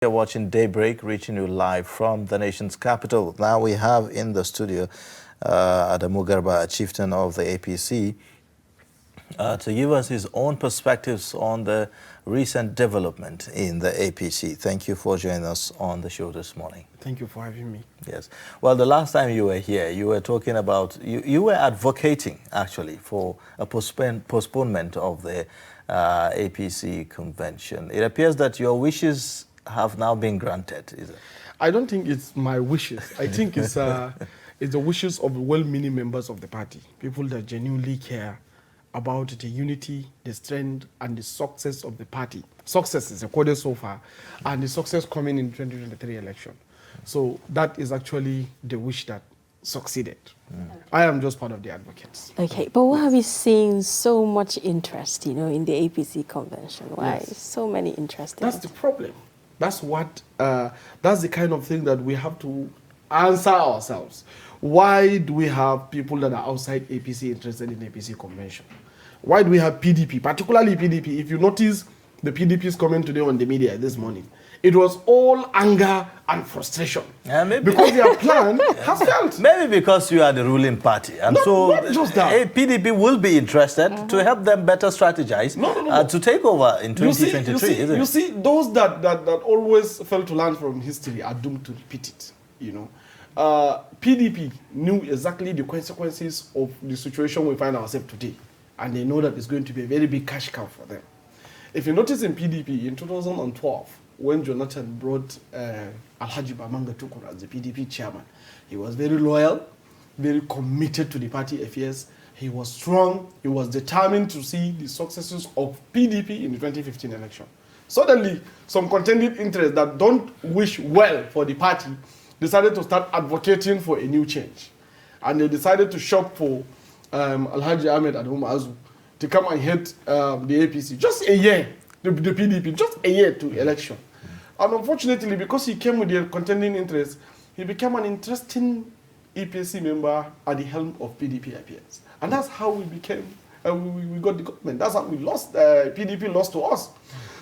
You're watching Daybreak, reaching you live from the nation's capital. Now we have in the studio Adamu Garba, a chieftain of the APC, to give us his own perspectives on the recent development in the APC. Thank you for joining us on the show this morning. Thank you for having me. Yes. Well, the last time you were here, you were talking about, you were advocating, actually, for a postponement of the APC convention. It appears that your wishes have now been granted, is it? I don't think it's my wishes. I think it's the wishes of well-meaning members of the party, people that genuinely care about the unity, the strength, and the success of the party. Success is recorded so far, and the success coming in 2023 election. So that is actually the wish that succeeded. I am just part of the advocates. Okay, but why are we seeing so much interest, in the APC convention? Why so many interested? That's the problem. That's what. That's the kind of thing that we have to answer ourselves. Why do we have people that are outside APC interested in APC convention? Why do we have PDP, particularly PDP? If you notice the PDP's comment today on the media this morning, it was all anger and frustration. Because their plan has failed. Maybe because you are the ruling party. And not just that. PDP will be interested to help them better strategize to take over in 2023, you see, those that always fail to learn from history are doomed to repeat it, PDP knew exactly the consequences of the situation we find ourselves today. And they know that it's going to be a very big cash cow for them. If you notice in PDP, in 2012, when Jonathan brought Alhaji Bamanga Tukur as the PDP chairman, he was very loyal, very committed to the party affairs. He was strong. He was determined to see the successes of PDP in the 2015 election. Suddenly, some contending interests that don't wish well for the party decided to start advocating for a new change. And they decided to shop for Alhaji Ahmed Adhum Azu to come and head the APC. Just a year, the PDP, just a year to election. And unfortunately, because he came with the contending interests, he became an interesting APC member at the helm of PDP affairs. And that's how we became, we got the government. That's how we lost, PDP lost to us.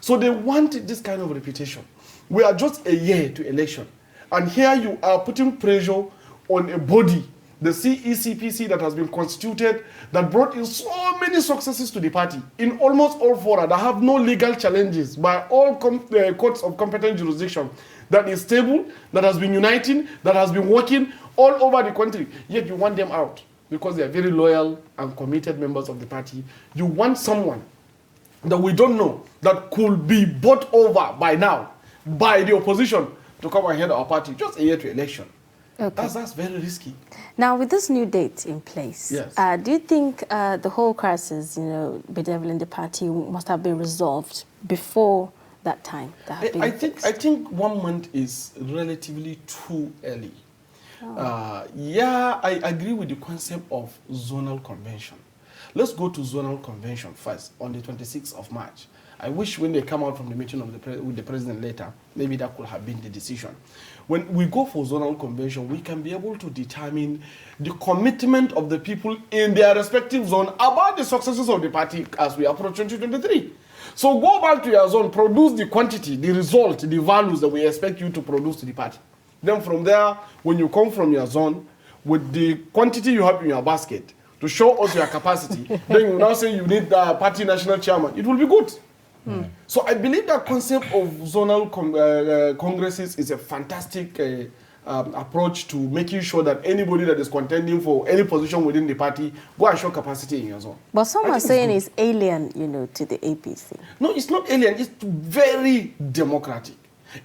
So they wanted this kind of reputation. We are just a year to election. And here you are putting pressure on a body, the CECPC that has been constituted, that brought in so many successes to the party in almost all fora that have no legal challenges by all courts of competent jurisdiction, that is stable, that has been uniting, that has been working all over the country. Yet you want them out because they are very loyal and committed members of the party. You want someone that we don't know that could be bought over by now by the opposition to come and head our party just a year to election. Okay. That's very risky. Now, with this new date in place, do you think the whole crisis, bedeviling the party must have been resolved before that time? I think 1 month is relatively too early. I agree with the concept of zonal convention. Let's go to zonal convention first on the 26th of March. I wish when they come out from the meeting with the president later, maybe that could have been the decision. When we go for zonal convention, we can be able to determine the commitment of the people in their respective zone about the successes of the party as we approach 2023. So go back to your zone, produce the quantity, the result, the values that we expect you to produce to the party. Then from there, when you come from your zone, with the quantity you have in your basket, to show us your capacity, then you now say you need the party national chairman. It will be good. So I believe that concept of zonal congresses is a fantastic approach to making sure that anybody that is contending for any position within the party go and show capacity in your zone. But some are saying it's alien, to the APC. No, it's not alien. It's very democratic.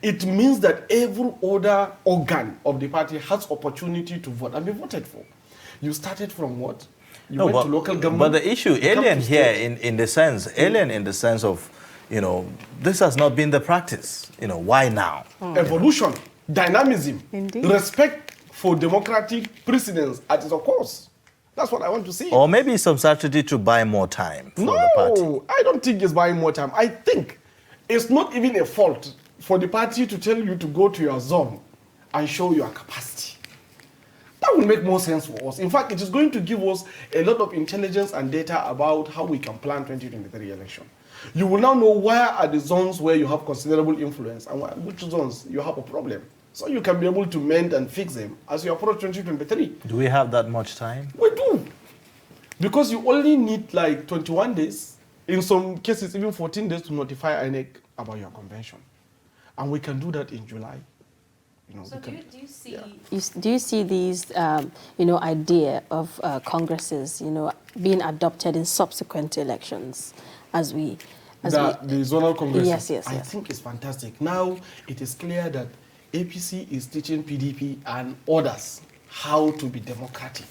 It means that every other organ of the party has opportunity to vote and be voted for. You started from what? You went to local government. But the issue, alien here in the sense of, this has not been the practice. Why now? Evolution, dynamism, Indeed. Respect for democratic precedents at its course. That's what I want to see. Or maybe some strategy to buy more time for the party. No, I don't think it's buying more time. I think it's not even a fault for the party to tell you to go to your zone and show your capacity. That will make more sense for us. In fact, it is going to give us a lot of intelligence and data about how we can plan 2023 election. You will now know where are the zones where you have considerable influence and which zones you have a problem. So you can be able to mend and fix them as you approach 2023. Do we have that much time? We do. Because you only need like 21 days, in some cases even 14 days to notify INEC about your convention. And we can do that in July. You know, so do you see do you see these idea of congresses being adopted in subsequent elections the zonal congresses? Yes. I think it's fantastic. Now it is clear that APC is teaching PDP and others how to be democratic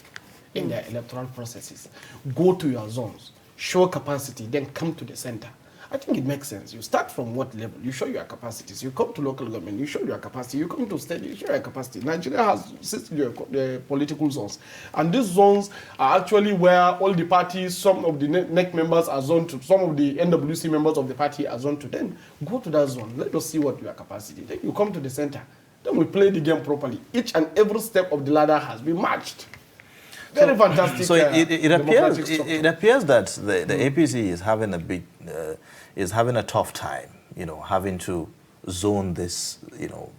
in their electoral processes. Go to your zones, show capacity, then come to the center. I think it makes sense. You start from what level? You show your capacities. You come to local government, you show your capacity. You come to state, you show your capacity. Nigeria has 60 political zones. And these zones are actually where all the parties, some of the NEC members are zoned to, some of the NWC members of the party are zoned to. Then go to that zone. Let us see what your capacity. Then you come to the center. Then we play the game properly. Each and every step of the ladder has been matched. Very fantastic. So it appears that the APC is having a tough time, having to zone this,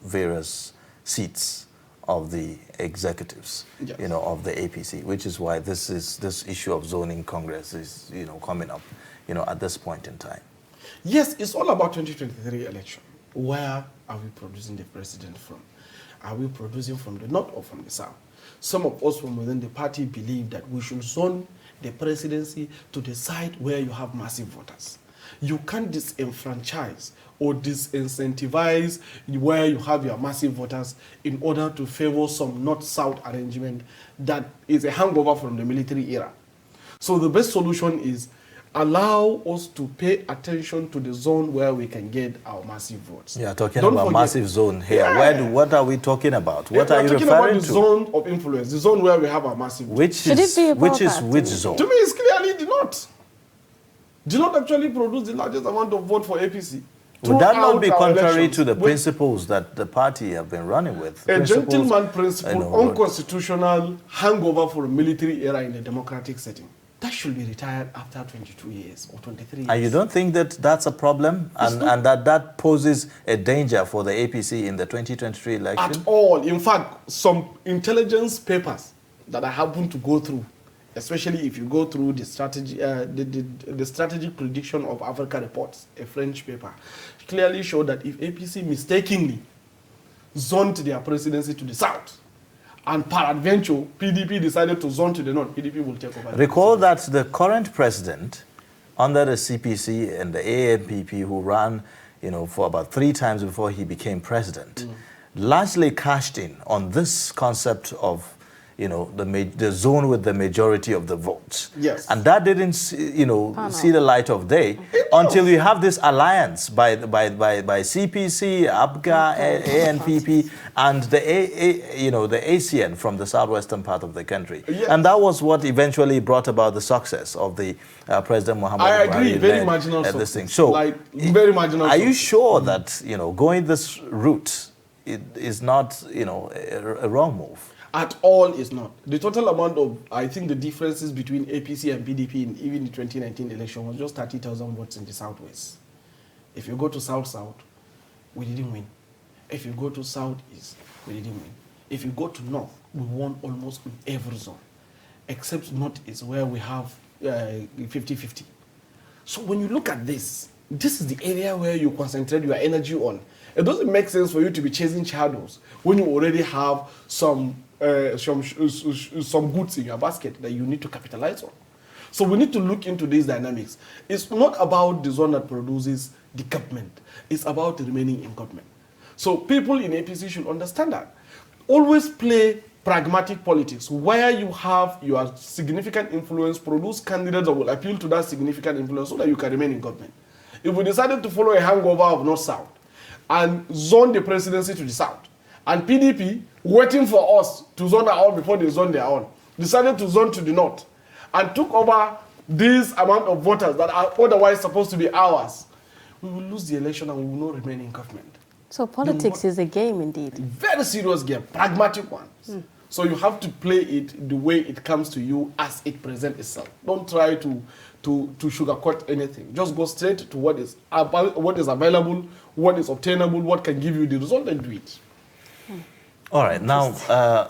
various seats of the executives, yes, of the APC, which is why this issue of zoning Congress is, coming up, at this point in time. Yes, it's all about 2023 election. Where are we producing the president from? Are we producing from the north or from the south? Some of us from within the party believe that we should zone the presidency to the side where you have massive voters. You can't disenfranchise or disincentivize where you have your massive voters in order to favor some north-south arrangement that is a hangover from the military era. So the best solution is allow us to pay attention to the zone where we can get our massive votes. Yeah, talking about massive zone here. Yeah. What are we talking about? What are you referring to? We're talking about the zone of influence, the zone where we have our massive votes. Which is which zone? To me, it's clearly the North. The North actually produce the largest amount of vote for APC. Would that not be contrary to the principles that the party have been running with? A gentleman principle, unconstitutional hangover for a military era in a democratic setting. That should be retired after 22 years or 23 years. And you don't think that that's a problem and that poses a danger for the APC in the 2023 election? At all. In fact, some intelligence papers that I happen to go through, especially if you go through the strategy, the strategic prediction of Africa reports, a French paper, clearly show that if APC mistakenly zoned their presidency to the south, and peradventure, PDP decided to zone to the north, PDP will take over. Recall that the current president, under the CPC and the ANPP, who ran, for about 3 times before he became president, largely cashed in on this concept of, the zone with the majority of the votes. Yes. And that didn't, see the light of day until you have this alliance by CPC, APGA, ANPP, and the ACN from the southwestern part of the country. Yes. And that was what eventually brought about the success of the President Muhammad Buhari. I agree, very marginal success. Thing. So, very marginal. Are you sure that going this route is not a wrong move? At all is not. The total amount of, I think the differences between APC and PDP in even the 2019 election was just 30,000 votes in the southwest. If you go to south-south, we didn't win. If you go to southeast, we didn't win. If you go to north, we won almost in every zone, except northeast where we have 50-50. So when you look at this is the area where you concentrate your energy on. It doesn't make sense for you to be chasing shadows when you already have some goods in your basket that you need to capitalize on. So we need to look into these dynamics. It's not about the zone that produces the government. It's about remaining in government. So people in APC should understand that. Always play pragmatic politics where you have your significant influence, produce candidates that will appeal to that significant influence so that you can remain in government. If we decided to follow a hangover of north-south and zone the presidency to the south, and PDP, waiting for us to zone our own before they zone their own, decided to zone to the north and took over this amount of voters that are otherwise supposed to be ours, we will lose the election and we will not remain in government. So politics is a game indeed. Very serious game, pragmatic one. So you have to play it the way it comes to you as it presents itself. Don't try to sugarcoat anything. Just go straight to what is available, what is obtainable, what can give you the result, and do it. All right. Now,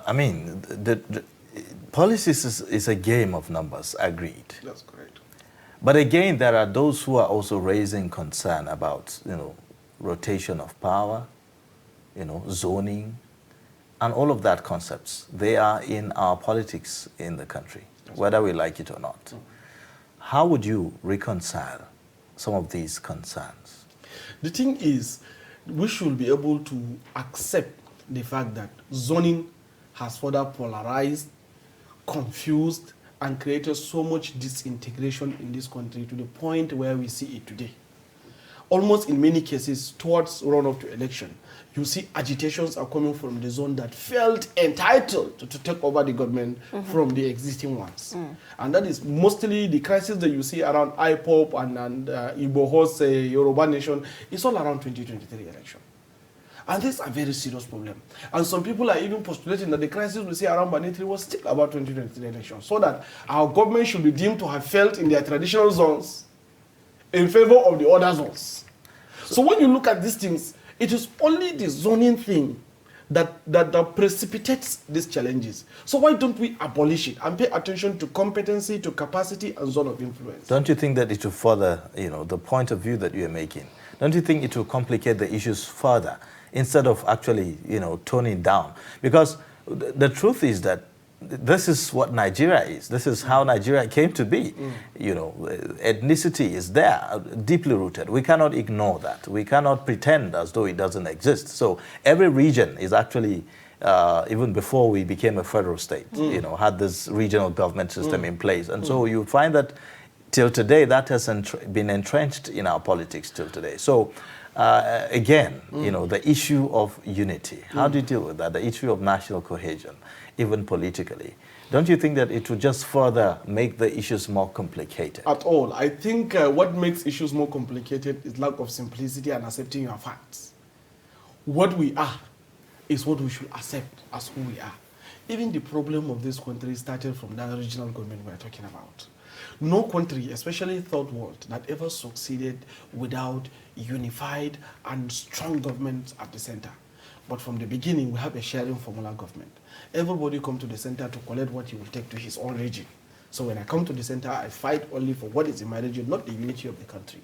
I mean, the policies is a game of numbers, agreed. That's correct. But again, there are those who are also raising concern about, rotation of power, zoning, and all of that concepts. They are in our politics in the country, whether we like it or not. How would you reconcile some of these concerns? The thing is, we should be able to accept the fact that zoning has further polarized, confused, and created so much disintegration in this country to the point where we see it today. Almost in many cases, towards run-up to election, you see agitations are coming from the zone that felt entitled to take over the government from the existing ones. And that is mostly the crisis that you see around IPOP and Igbo Horse, Yoruba Nation. It's all around 2023 election. And this is a very serious problem. And some people are even postulating that the crisis we see around Banitri was still about 2023 election, so that our government should be deemed to have failed in their traditional zones in favor of the other zones. So when you look at these things, it is only the zoning thing that precipitates these challenges. So why don't we abolish it and pay attention to competency, to capacity, and zone of influence? Don't you think that it will further, the point of view that you are making, don't you think it will complicate the issues further instead of actually, toning down? Because the truth is that this is what Nigeria is. This is how Nigeria came to be. Ethnicity is there, deeply rooted. We cannot ignore that. We cannot pretend as though it doesn't exist. So every region is actually, even before we became a federal state, had this regional government system in place. And so you find that till today, that has been entrenched in our politics till today. So again, the issue of unity, how do you deal with that? The issue of national cohesion, even politically. Don't you think that it would just further make the issues more complicated? At all. I think what makes issues more complicated is lack of simplicity and accepting your facts. What we are is what we should accept as who we are. Even the problem of this country started from that regional government we're talking about. No country, especially third world, that ever succeeded without unified and strong governments at the center. But from the beginning, we have a sharing formula government. Everybody come to the center to collect what he will take to his own region. So when I come to the center, I fight only for what is in my region, not the unity of the country.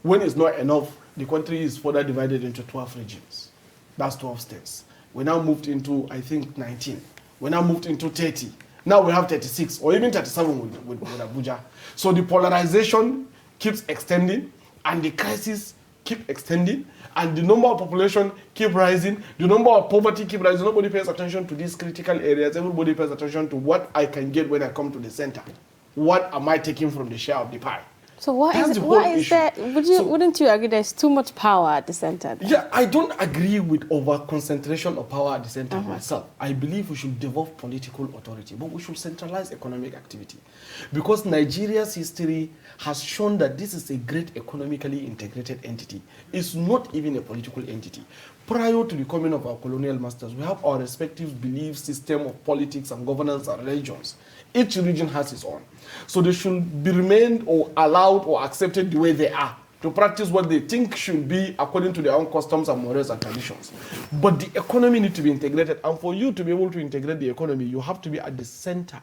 When it's not enough, the country is further divided into 12 regions. That's 12 states. We now moved into, I think, 19. We now moved into 30. Now we have 36 or even 37 with Abuja. So the polarization keeps extending and the crisis keep extending and the number of population keep rising, the number of poverty keep rising. Nobody pays attention to these critical areas. Everybody pays attention to what I can get when I come to the center. What am I taking from the share of the pie? So what is that? Wouldn't you agree there's too much power at the center? Then? Yeah, I don't agree with over-concentration of power at the center myself. I believe we should devolve political authority, but we should centralize economic activity. Because Nigeria's history has shown that this is a great economically integrated entity. It's not even a political entity. Prior to the coming of our colonial masters, we have our respective belief system of politics and governance and religions. Each region has its own. So they should be remained or allowed or accepted the way they are to practice what they think should be according to their own customs and morals and traditions. But the economy needs to be integrated. And for you to be able to integrate the economy, you have to be at the center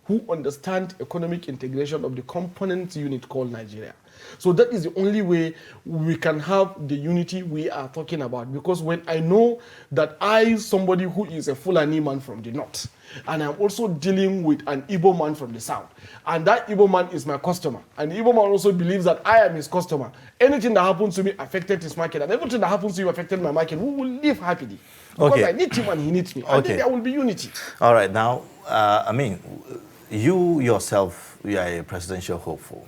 who understand economic integration of the component unit called Nigeria. So that is the only way we can have the unity we are talking about. Because when I know that somebody who is a Fulani man from the north, and I'm also dealing with an Igbo man from the south, and that Igbo man is my customer, and the Igbo man also believes that I am his customer, anything that happens to me affected his market, and everything that happens to you affected my market, we will live happily. Because I need him and he needs me. And then there will be unity. All right, now, you yourself, you are a presidential hopeful.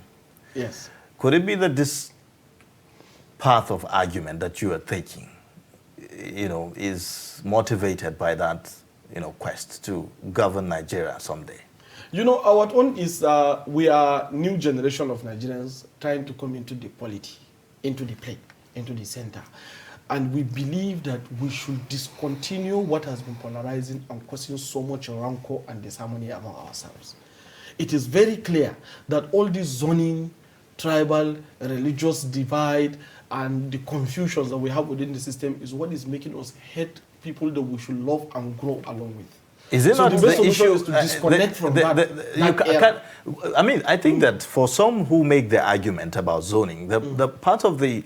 Yes. Could it be that this path of argument that you are taking, is motivated by that, quest to govern Nigeria someday? Our own is we are new generation of Nigerians trying to come into the polity, into the play, into the center. And we believe that we should discontinue what has been polarizing and causing so much rancor and disharmony among ourselves. It is very clear that all this zoning, tribal, religious divide, and the confusions that we have within the system is what is making us hate people that we should love and grow along with. Is it so not the best the solution issue is to disconnect from that? I mean, I think that for some who make the argument about zoning, the part of the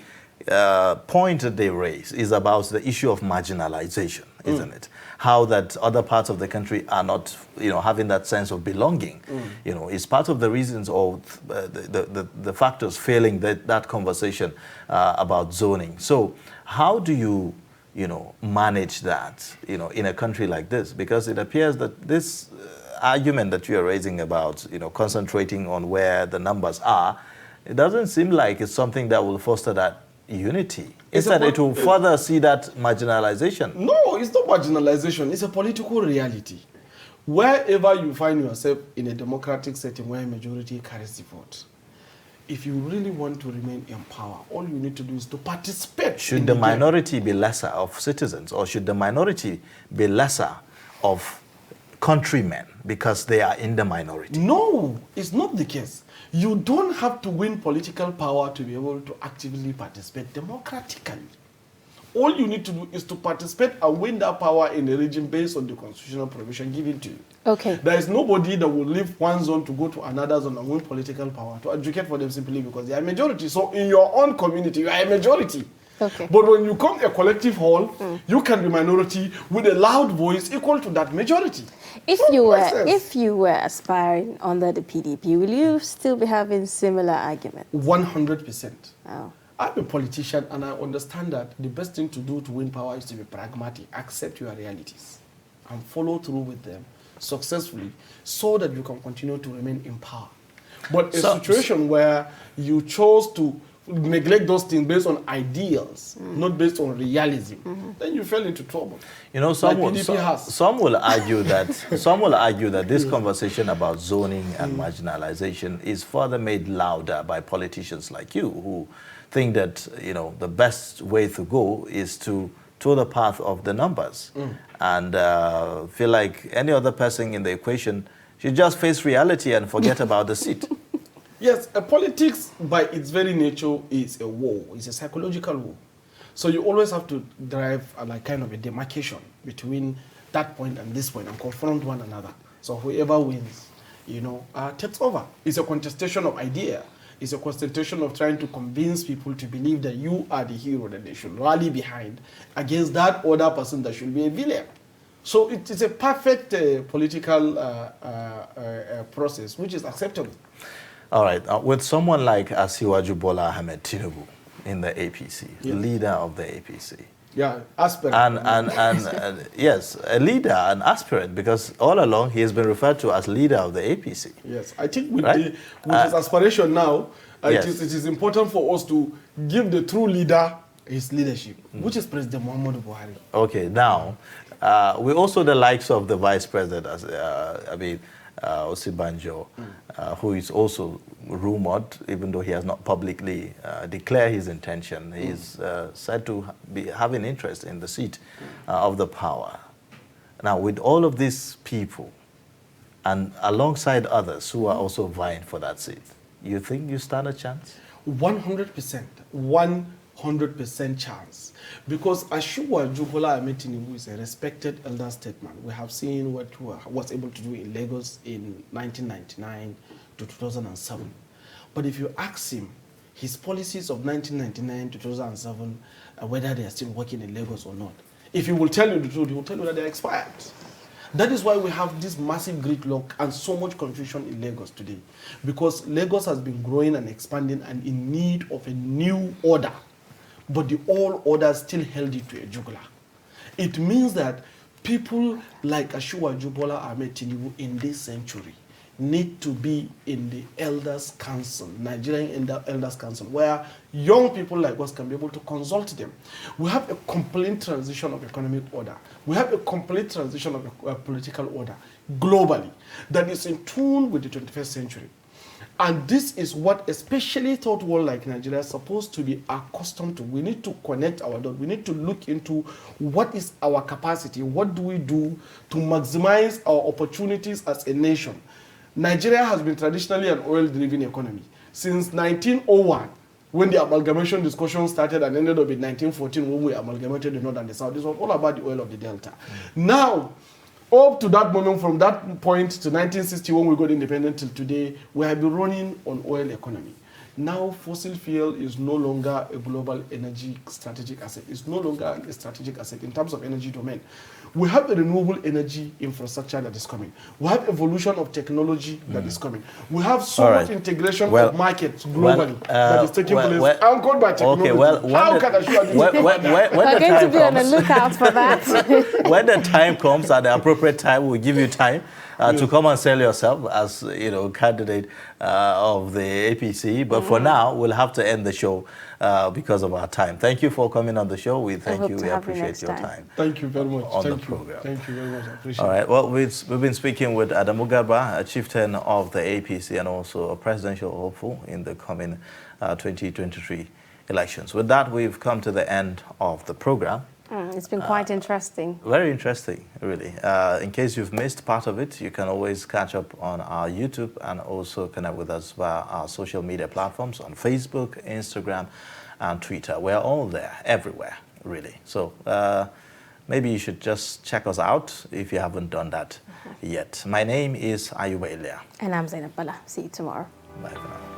point that they raise is about the issue of marginalization, isn't it? How that other parts of the country are not, having that sense of belonging. Is part of the reasons of the factors failing that conversation about zoning. So how do you, manage that, in a country like this? Because it appears that this argument that you are raising about, concentrating on where the numbers are, it doesn't seem like it's something that will foster that unity. Instead, it will further see that marginalization. No, it's not marginalization. It's a political reality. Wherever you find yourself in a democratic setting where a majority carries the vote, if you really want to remain in power, all you need to do is to participate. Should the minority be lesser of citizens, or should the minority be lesser of countrymen because they are in the minority? No, it's not the case. You don't have to win political power to be able to actively participate democratically. All you need to do is to participate and win that power in the region based on the constitutional provision given to you. Okay. There is nobody that will leave one zone to go to another zone and win political power to advocate for them simply because they are a majority. So in your own community, you are a majority. Okay. But when you come to a collective hall, you can be minority with a loud voice equal to that majority. If you were aspiring under the PDP, will you still be having similar arguments? 100%. Oh. I'm a politician and I understand that the best thing to do to win power is to be pragmatic, accept your realities, and follow through with them successfully so that you can continue to remain in power. But a situation where you chose to neglect those things based on ideals, not based on realism, then you fell into trouble. Some will argue that this conversation about zoning and marginalization is further made louder by politicians like you, who think that the best way to go is to toe the path of the numbers, and feel like any other person in the equation should just face reality and forget about the seat. Yes, politics by its very nature is a war. It's a psychological war. So you always have to drive kind of a demarcation between that point and this point and confront one another. So whoever wins, takes over. It's a contestation of idea. It's a contestation of trying to convince people to believe that you are the hero that they should rally behind against that other person that should be a villain. So it is a perfect political process, which is acceptable. All right. With someone like Asiwaju Bola Ahmed Tinubu in the APC, the leader of the APC. Yeah, aspirant. And yes, a leader, an aspirant, because all along he has been referred to as leader of the APC. Yes, I think with his aspiration now, it is important for us to give the true leader his leadership, which is President Muhammadu Buhari. Okay, now, we also the likes of the Vice President, Osibanjo, who is also rumored, even though he has not publicly declared his intention, he is said to be having interest in the seat of the power. Now, with all of these people, and alongside others who are also vying for that seat, you think you stand a chance? 100%. 100% chance. Because Asiwaju Bola Ahmed Tinubu is a respected elder statesman. We have seen what he was able to do in Lagos in 1999 to 2007. But if you ask him, his policies of 1999 to 2007, whether they are still working in Lagos or not, if he will tell you the truth, he will tell you that they are expired. That is why we have this massive gridlock and so much confusion in Lagos today. Because Lagos has been growing and expanding and in need of a new order. But the old order still held it to a jugular. It means that people like Asiwaju Bola Ahmed Tinubu in this century need to be in the Elders Council, Nigerian Elders Council, where young people like us can be able to consult them. We have a complete transition of economic order. We have a complete transition of a political order globally that is in tune with the 21st century. And this is what especially third world like Nigeria is supposed to be accustomed to. We need to connect our dots. We need to look into what is our capacity, what do we do to maximize our opportunities as a nation. Nigeria has been traditionally an oil-driven economy. Since 1901, when the amalgamation discussion started and ended up in 1914 when we amalgamated the North and the South, this was all about the oil of the Delta. Now, up to that moment, from that point to 1960 when we got independent till today, we have been running on oil economy. Now fossil fuel is no longer a global energy strategic asset. It's no longer a strategic asset in terms of energy domain. We have a renewable energy infrastructure that is coming. We have evolution of technology that is coming. We have so much integration of markets globally that is taking place. Anchored by technology. Okay, how can I show you? We're going to be on the lookout for that. When the time comes, at the appropriate time, we'll give you time to come and sell yourself as candidate of the APC. But for now, we'll have to end the show because of our time. Thank you for coming on the show. We thank you. We appreciate your time. Thank you very much. On the program. Thank you very much. I appreciate it. All right. Well, we've been speaking with Adamu Garba, a chieftain of the APC and also a presidential hopeful in the coming 2023 elections. With that, we've come to the end of the program. It's been quite interesting. Very interesting, really. In case you've missed part of it, you can always catch up on our YouTube and also connect with us via our social media platforms on Facebook, Instagram, and Twitter. We're all there, everywhere, really. So maybe you should just check us out if you haven't done that yet. My name is Ayuba Ilya. And I'm Zainab Bala. See you tomorrow. Bye for now.